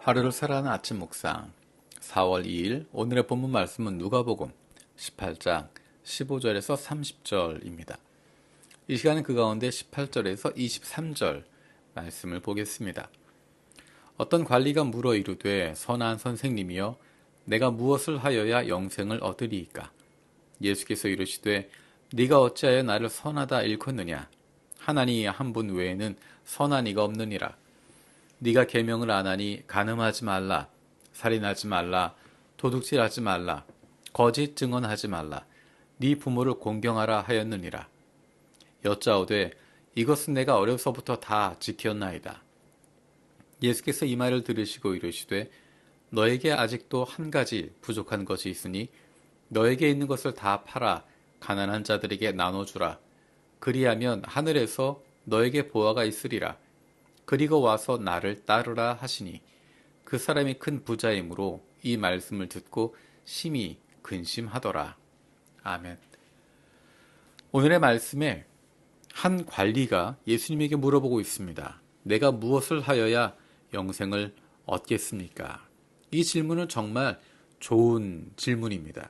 하루를 살아가는 아침 묵상 4월 2일 오늘의 본문 말씀은 누가복음 18장 15절에서 30절입니다. 이 시간은 그 가운데 18절에서 23절 말씀을 보겠습니다. 어떤 관리가 물어 이르되 선한 선생님이여 내가 무엇을 하여야 영생을 얻으리이까? 예수께서 이르시되 네가 어찌하여 나를 선하다 일컫느냐? 하나님 한 분 외에는 선한 이가 없느니라. 네가 계명을 안 하니 간음하지 말라, 살인하지 말라, 도둑질하지 말라, 거짓 증언하지 말라, 네 부모를 공경하라 하였느니라. 여짜오되 이것은 내가 어려서부터 다 지켰나이다. 예수께서 이 말을 들으시고 이르시되 너에게 아직도 한 가지 부족한 것이 있으니 너에게 있는 것을 다 팔아 가난한 자들에게 나눠주라. 그리하면 하늘에서 너에게 보화가 있으리라. 그리고 와서 나를 따르라 하시니 그 사람이 큰 부자이므로 이 말씀을 듣고 심히 근심하더라. 아멘. 오늘의 말씀에 한 관리가 예수님에게 물어보고 있습니다. 내가 무엇을 하여야 영생을 얻겠습니까? 이 질문은 정말 좋은 질문입니다.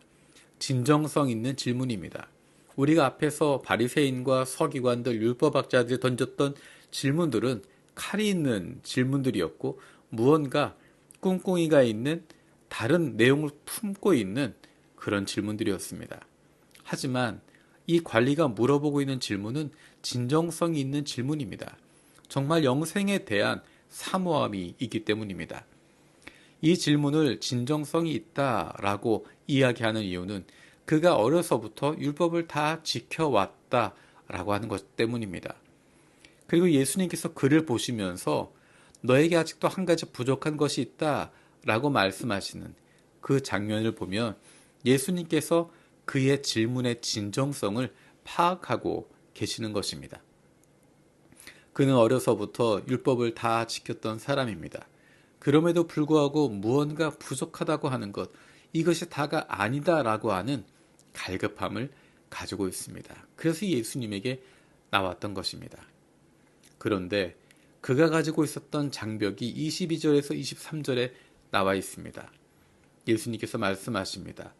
진정성 있는 질문입니다. 우리가 앞에서 바리새인과 서기관들, 율법학자들이 던졌던 질문들은 칼이 있는 질문들이었고 무언가 꿍꿍이가 있는 다른 내용을 품고 있는 그런 질문들이었습니다. 하지만 이 관리가 물어보고 있는 질문은 진정성이 있는 질문입니다. 정말 영생에 대한 사모함이 있기 때문입니다. 이 질문을 진정성이 있다라고 이야기하는 이유는 그가 어려서부터 율법을 다 지켜왔다라고 하는 것 때문입니다. 그리고 예수님께서 그를 보시면서 너에게 아직도 한 가지 부족한 것이 있다 라고 말씀하시는 그 장면을 보면 예수님께서 그의 질문의 진정성을 파악하고 계시는 것입니다. 그는 어려서부터 율법을 다 지켰던 사람입니다. 그럼에도 불구하고 무언가 부족하다고 하는 것, 이것이 다가 아니다라고 하는 갈급함을 가지고 있습니다. 그래서 예수님에게 나왔던 것입니다. 그런데 그가 가지고 있었던 장벽이 22절에서 23절에 나와 있습니다. 예수님께서 말씀하십니다.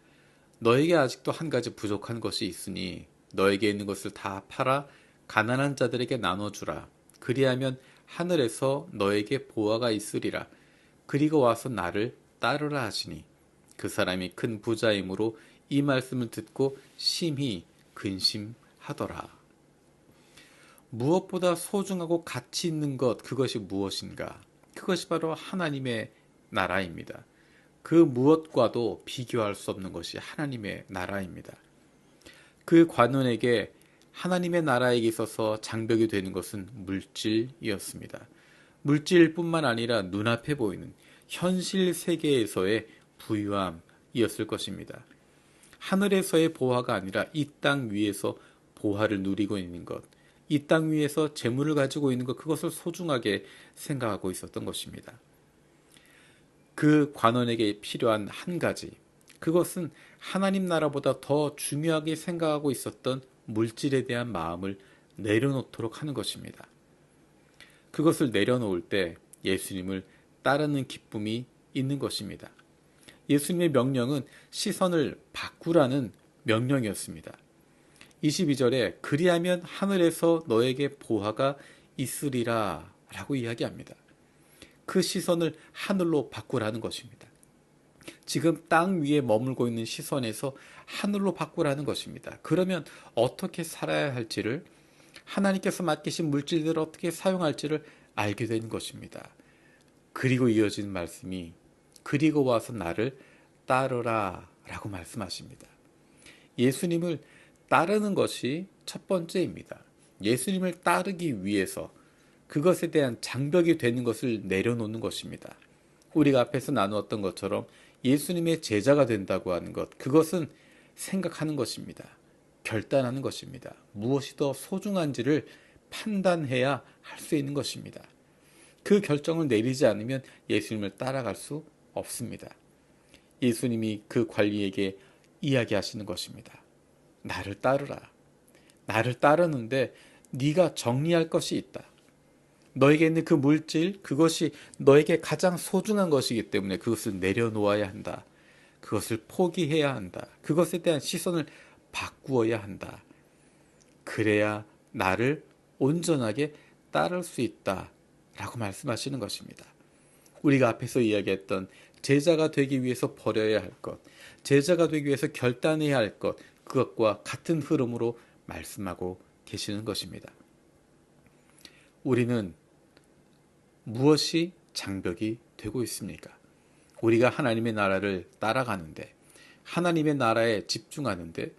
너에게 아직도 한 가지 부족한 것이 있으니 너에게 있는 것을 다 팔아 가난한 자들에게 나눠주라. 그리하면 하늘에서 너에게 보화가 있으리라. 그리고 와서 나를 따르라 하시니 그 사람이 큰 부자이므로 이 말씀을 듣고 심히 근심하더라. 무엇보다 소중하고 가치 있는 것, 그것이 무엇인가? 그것이 바로 하나님의 나라입니다. 그 무엇과도 비교할 수 없는 것이 하나님의 나라입니다. 그 관원에게 하나님의 나라에 있어서 장벽이 되는 것은 물질이었습니다. 물질뿐만 아니라 눈앞에 보이는 현실 세계에서의 부유함이었을 것입니다. 하늘에서의 보화가 아니라 이 땅 위에서 보화를 누리고 있는 것, 이 땅 위에서 재물을 가지고 있는 것, 그것을 소중하게 생각하고 있었던 것입니다. 그 관원에게 필요한 한 가지, 그것은 하나님 나라보다 더 중요하게 생각하고 있었던 물질에 대한 마음을 내려놓도록 하는 것입니다. 그것을 내려놓을 때 예수님을 따르는 기쁨이 있는 것입니다. 예수님의 명령은 시선을 바꾸라는 명령이었습니다. 22절에 그리하면 하늘에서 너에게 보화가 있으리라 라고 이야기합니다. 그 시선을 하늘로 바꾸라는 것입니다. 지금 땅 위에 머물고 있는 시선에서 하늘로 바꾸라는 것입니다. 그러면 어떻게 살아야 할지를, 하나님께서 맡기신 물질들을 어떻게 사용할지를 알게 되는 것입니다. 그리고 이어진 말씀이 그리고 와서 나를 따르라 라고 말씀하십니다. 예수님을 따르는 것이 첫 번째입니다. 예수님을 따르기 위해서 그것에 대한 장벽이 되는 것을 내려놓는 것입니다. 우리가 앞에서 나누었던 것처럼 예수님의 제자가 된다고 하는 것, 그것은 생각하는 것입니다. 결단하는 것입니다. 무엇이 더 소중한지를 판단해야 할 수 있는 것입니다. 그 결정을 내리지 않으면 예수님을 따라갈 수 없습니다. 예수님이 그 관리에게 이야기하시는 것입니다. 나를 따르라. 나를 따르는데 네가 정리할 것이 있다. 너에게 있는 그 물질, 그것이 너에게 가장 소중한 것이기 때문에 그것을 내려놓아야 한다. 그것을 포기해야 한다. 그것에 대한 시선을 바꾸어야 한다. 그래야 나를 온전하게 따를 수 있다. 라고 말씀하시는 것입니다. 우리가 앞에서 이야기했던 제자가 되기 위해서 버려야 할 것, 제자가 되기 위해서 결단해야 할 것, 그것과 같은 흐름으로 말씀하고 계시는 것입니다. 우리는 무엇이 장벽이 되고 있습니까? 우리가 하나님의 나라를 따라가는데, 하나님의 나라에 집중하는데,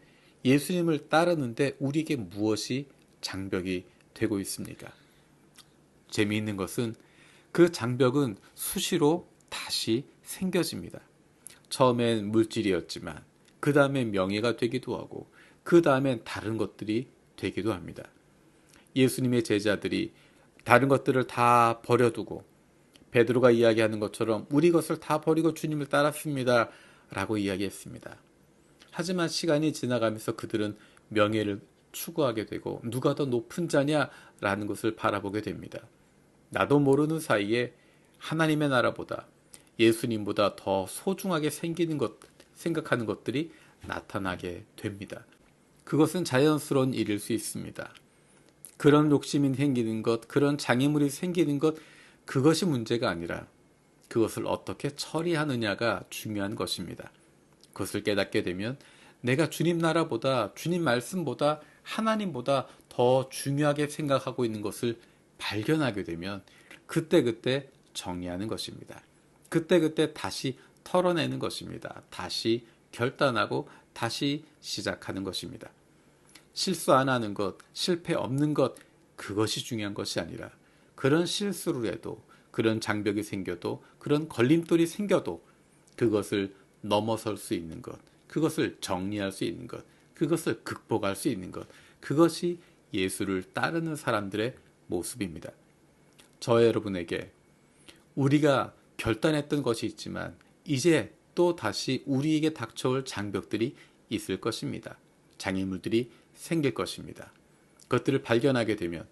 예수님을 따르는데 우리에게 무엇이 장벽이 되고 있습니까? 재미있는 것은 그 장벽은 수시로 다시 생겨집니다. 처음엔 물질이었지만 그 다음엔 명예가 되기도 하고 그 다음엔 다른 것들이 되기도 합니다. 예수님의 제자들이 다른 것들을 다 버려두고 베드로가 이야기하는 것처럼 우리 것을 다 버리고 주님을 따랐습니다 라고 이야기했습니다. 하지만 시간이 지나가면서 그들은 명예를 추구하게 되고 누가 더 높은 자냐라는 것을 바라보게 됩니다. 나도 모르는 사이에 하나님의 나라보다 예수님보다 더 소중하게 생각하는 것들이 나타나게 됩니다. 그것은 자연스러운 일일 수 있습니다. 그런 욕심이 생기는 것, 그런 장애물이 생기는 것, 그것이 문제가 아니라 그것을 어떻게 처리하느냐가 중요한 것입니다. 그것을 깨닫게 되면 내가 주님 나라보다, 주님 말씀보다, 하나님보다 더 중요하게 생각하고 있는 것을 발견하게 되면 그때그때 정리하는 것입니다. 그때그때 다시 털어내는 것입니다. 다시 결단하고 다시 시작하는 것입니다. 실수 안 하는 것, 실패 없는 것, 그것이 중요한 것이 아니라 그런 실수를 해도, 그런 장벽이 생겨도, 그런 걸림돌이 생겨도 그것을 넘어설 수 있는 것, 그것을 정리할 수 있는 것, 그것을 극복할 수 있는 것, 그것이 예수를 따르는 사람들의 모습입니다. 저와 여러분에게 우리가 결단했던 것이 있지만 이제 또 다시 우리에게 닥쳐올 장벽들이 있을 것입니다. 장애물들이 생길 것입니다. 그것들을 발견하게 되면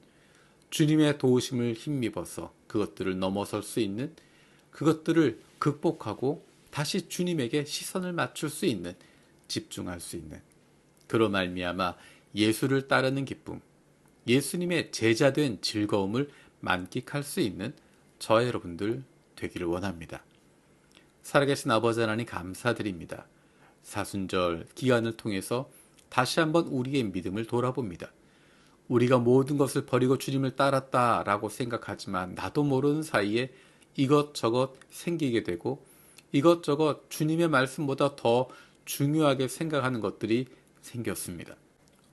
주님의 도우심을 힘입어서 그것들을 넘어설 수 있는, 그것들을 극복하고 다시 주님에게 시선을 맞출 수 있는, 집중할 수 있는, 그로 말미암아 예수를 따르는 기쁨, 예수님의 제자된 즐거움을 만끽할 수 있는 저와 여러분들 되기를 원합니다. 살아계신 아버지 하나님 감사드립니다. 사순절 기간을 통해서 다시 한번 우리의 믿음을 돌아봅니다. 우리가 모든 것을 버리고 주님을 따랐다라고 생각하지만 나도 모르는 사이에 이것저것 생기게 되고 이것저것 주님의 말씀보다 더 중요하게 생각하는 것들이 생겼습니다.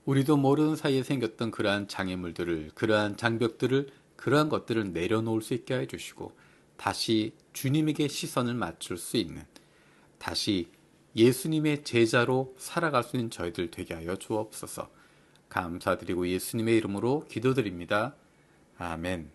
우리도 모르는 사이에 생겼던 그러한 장애물들을, 그러한 장벽들을, 그러한 것들을 내려놓을 수 있게 해주시고 다시 주님에게 시선을 맞출 수 있는, 다시 예수님의 제자로 살아갈 수 있는 저희들 되게 하여 주옵소서. 감사드리고 예수님의 이름으로 기도드립니다. 아멘.